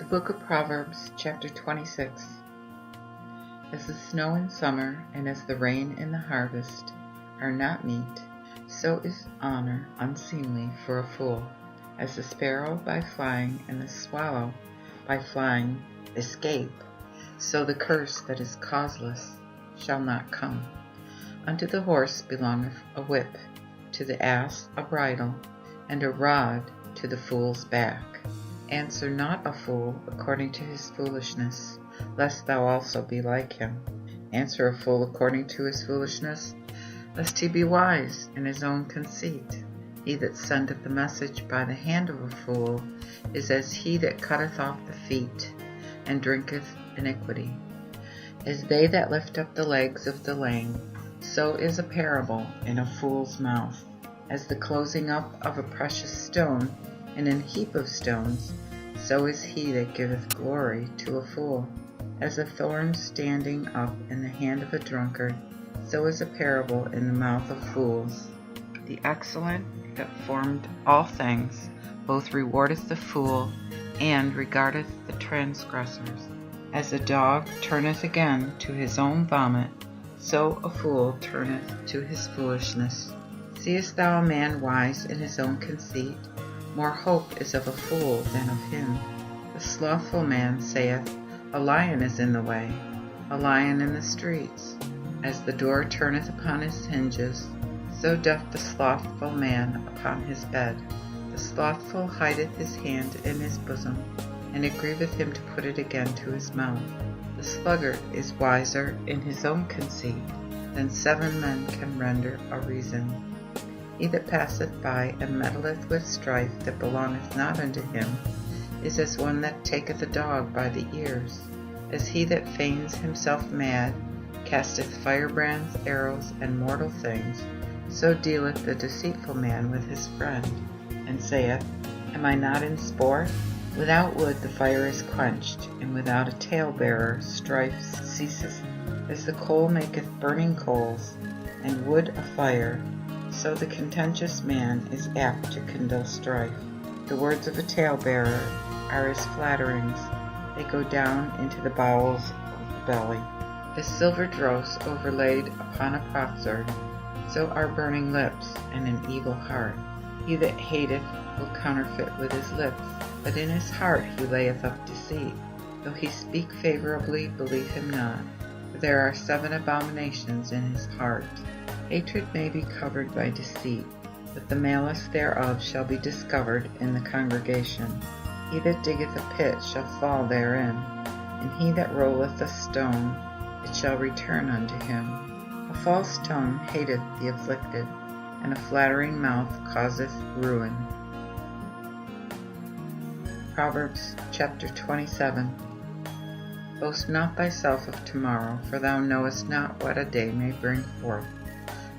The book of Proverbs, chapter 26. As the snow in summer and as the rain in the harvest are not meet, so is honor unseemly for a fool. As the sparrow by flying and the swallow by flying escape, so the curse that is causeless shall not come. Unto the horse belongeth a whip, to the ass a bridle, and a rod to the fool's back. Answer not a fool according to his foolishness, lest thou also be like him. Answer a fool according to his foolishness, lest he be wise in his own conceit. He that sendeth the message by the hand of a fool is as he that cutteth off the feet, and drinketh iniquity. As they that lift up the legs of the lame, so is a parable in a fool's mouth. As the closing up of a precious stone in an heap of stones, so is he that giveth glory to a fool. As a thorn standing up in the hand of a drunkard, so is a parable in the mouth of fools. The excellent that formed all things both rewardeth the fool, and regardeth the transgressors. As a dog turneth again to his own vomit, so a fool turneth to his foolishness. Seest thou a man wise in his own conceit? More hope is of a fool than of him. The slothful man saith, A lion is in the way, a lion in the streets. As the door turneth upon his hinges, so doth the slothful man upon his bed. The slothful hideth his hand in his bosom, and it grieveth him to put it again to his mouth. The sluggard is wiser in his own conceit than 7 men can render a reason. He that passeth by and meddleth with strife that belongeth not unto him is as one that taketh a dog by the ears. As he that feigns himself mad casteth firebrands, arrows, and mortal things, so dealeth the deceitful man with his friend, and saith, Am I not in sport? Without wood the fire is quenched, and without a talebearer strife ceaseth. As the coal maketh burning coals, and wood a fire, so the contentious man is apt to kindle strife. The words of a talebearer are as flatterings, they go down into the bowels of the belly. As silver dross overlaid upon a potsherd, so are burning lips and an evil heart. He that hateth will counterfeit with his lips, but in his heart he layeth up deceit. Though he speak favorably, believe him not, for there are 7 abominations in his heart. Hatred may be covered by deceit, but the malice thereof shall be discovered in the congregation. He that diggeth a pit shall fall therein, and he that rolleth a stone, it shall return unto him. A false tongue hateth the afflicted, and a flattering mouth causeth ruin. Proverbs chapter 27. Boast not thyself of tomorrow, for thou knowest not what a day may bring forth.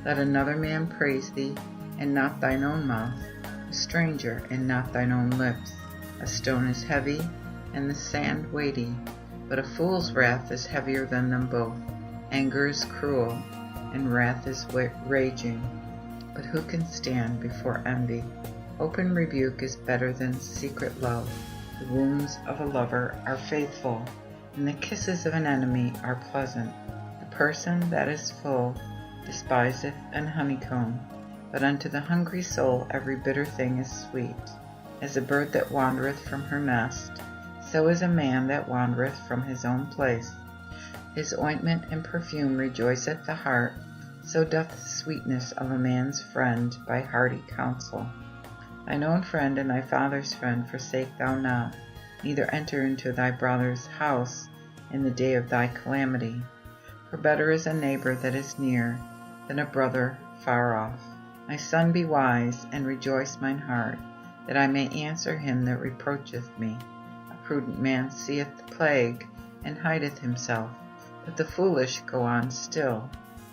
Let another man praise thee, and not thine own mouth, a stranger, and not thine own lips. A stone is heavy, and the sand weighty, but a fool's wrath is heavier than them both. Anger is cruel, and wrath is raging, but who can stand before envy? Open rebuke is better than secret love. The wounds of a lover are faithful, and the kisses of an enemy are pleasant. The person that is full despiseth an honeycomb, but unto the hungry soul every bitter thing is sweet. As a bird that wandereth from her nest, so is a man that wandereth from his own place. His ointment and perfume rejoiceth the heart, so doth the sweetness of a man's friend by hearty counsel. Thine own friend and thy father's friend forsake thou not, neither enter into thy brother's house in the day of thy calamity. For better is a neighbor that is near than a brother far off. My son, be wise, and rejoice mine heart, that I may answer him that reproacheth me. A prudent man seeth the plague, and hideth himself, but the foolish go on still,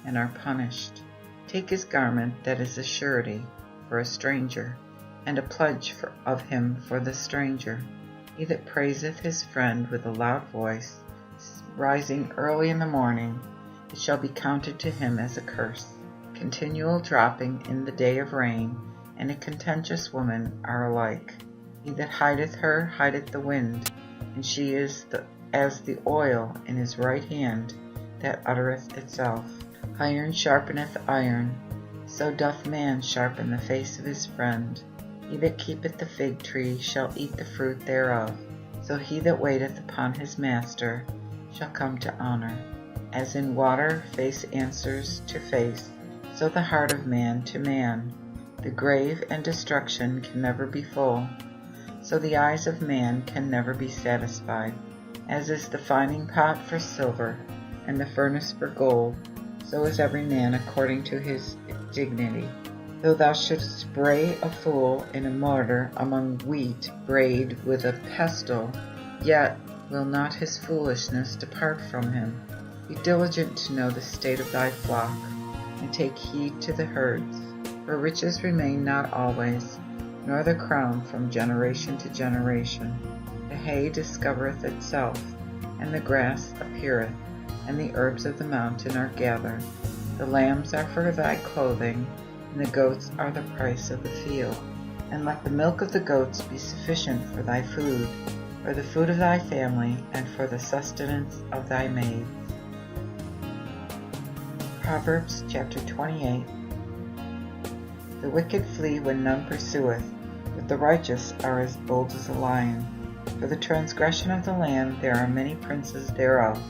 and are punished. Take his garment that is a surety for a stranger, and a pledge of him for the stranger. He that praiseth his friend with a loud voice, rising early in the morning, it shall be counted to him as a curse. Continual dropping in the day of rain, and a contentious woman are alike. He that hideth her hideth the wind, and she is as the oil in his right hand that uttereth itself. Iron sharpeneth iron, so doth man sharpen the face of his friend. He that keepeth the fig tree shall eat the fruit thereof, so he that waiteth upon his master shall come to honor. As in water face answers to face, so the heart of man to man. The grave and destruction can never be full, so the eyes of man can never be satisfied. As is the fining pot for silver, and the furnace for gold, so is every man according to his dignity. Though thou shouldst bray a fool in a mortar among wheat brayed with a pestle, yet will not his foolishness depart from him. Be diligent to know the state of thy flock, and take heed to the herds. For riches remain not always, nor the crown from generation to generation. The hay discovereth itself, and the grass appeareth, and the herbs of the mountain are gathered. The lambs are for thy clothing, and the goats are the price of the field. And let the milk of the goats be sufficient for thy food, for the food of thy family, and for the sustenance of thy maids. Proverbs chapter 28. The wicked flee when none pursueth, but the righteous are as bold as a lion. For the transgression of the land there are many princes thereof,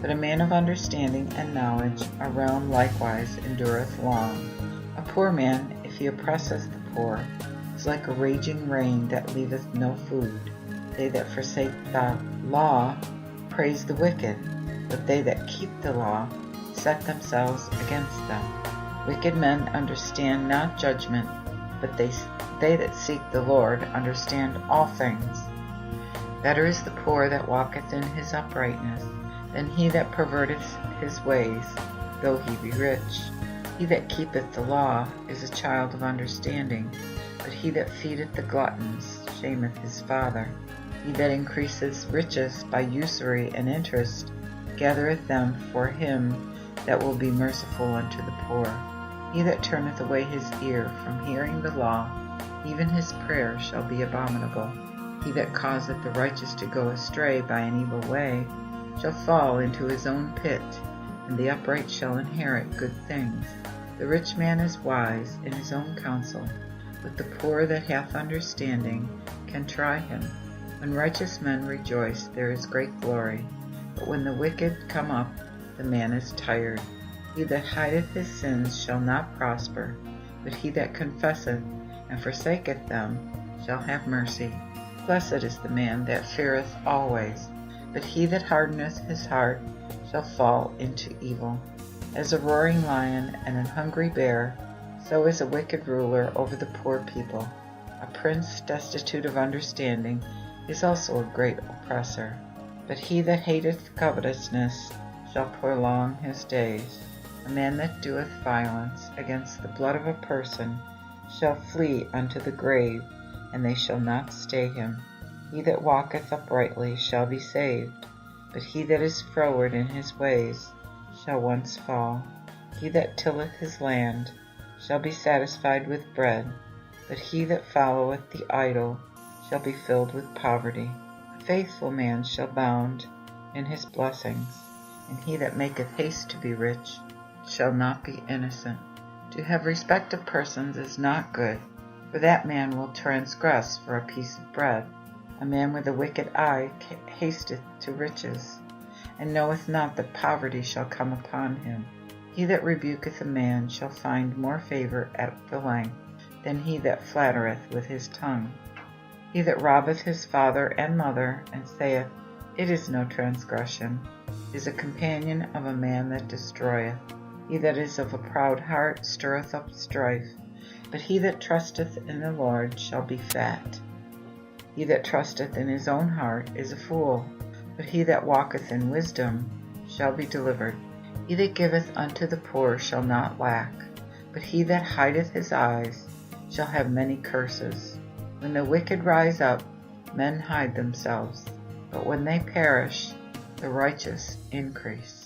but a man of understanding and knowledge, a realm likewise endureth long. A poor man, if he oppresseth the poor, is like a raging rain that leaveth no food. They that forsake the law praise the wicked, but they that keep the law set themselves against them. Wicked men understand not judgment, but they that seek the Lord understand all things. Better is the poor that walketh in his uprightness, than he that perverteth his ways, though he be rich. He that keepeth the law is a child of understanding, but he that feedeth the gluttons shameth his father. He that increaseth riches by usury and interest gathereth them for him that will be merciful unto the poor. He that turneth away his ear from hearing the law, even his prayer shall be abominable. He that causeth the righteous to go astray by an evil way shall fall into his own pit, and the upright shall inherit good things. The rich man is wise in his own counsel, but the poor that hath understanding can try him. When righteous men rejoice, there is great glory, but when the wicked come up, the man is tired. He that hideth his sins shall not prosper, but he that confesseth and forsaketh them shall have mercy. Blessed is the man that feareth always, but he that hardeneth his heart shall fall into evil. As a roaring lion and an hungry bear, so is a wicked ruler over the poor people. A prince destitute of understanding is also a great oppressor, but he that hateth covetousness shall prolong his days. A man that doeth violence against the blood of a person shall flee unto the grave, and they shall not stay him. He that walketh uprightly shall be saved, but he that is froward in his ways shall once fall. He that tilleth his land shall be satisfied with bread, but he that followeth the idol shall be filled with poverty. A faithful man shall bound in his blessings, and he that maketh haste to be rich shall not be innocent. To have respect of persons is not good, for that man will transgress for a piece of bread. A man with a wicked eye hasteth to riches, and knoweth not that poverty shall come upon him. He that rebuketh a man shall find more favor at the length than he that flattereth with his tongue. He that robbeth his father and mother, and saith, It is no transgression, is a companion of a man that destroyeth. He that is of a proud heart stirreth up strife, but he that trusteth in the Lord shall be fat. He that trusteth in his own heart is a fool, but he that walketh in wisdom shall be delivered. He that giveth unto the poor shall not lack, but he that hideth his eyes shall have many curses. When the wicked rise up, men hide themselves, but when they perish, the righteous increase.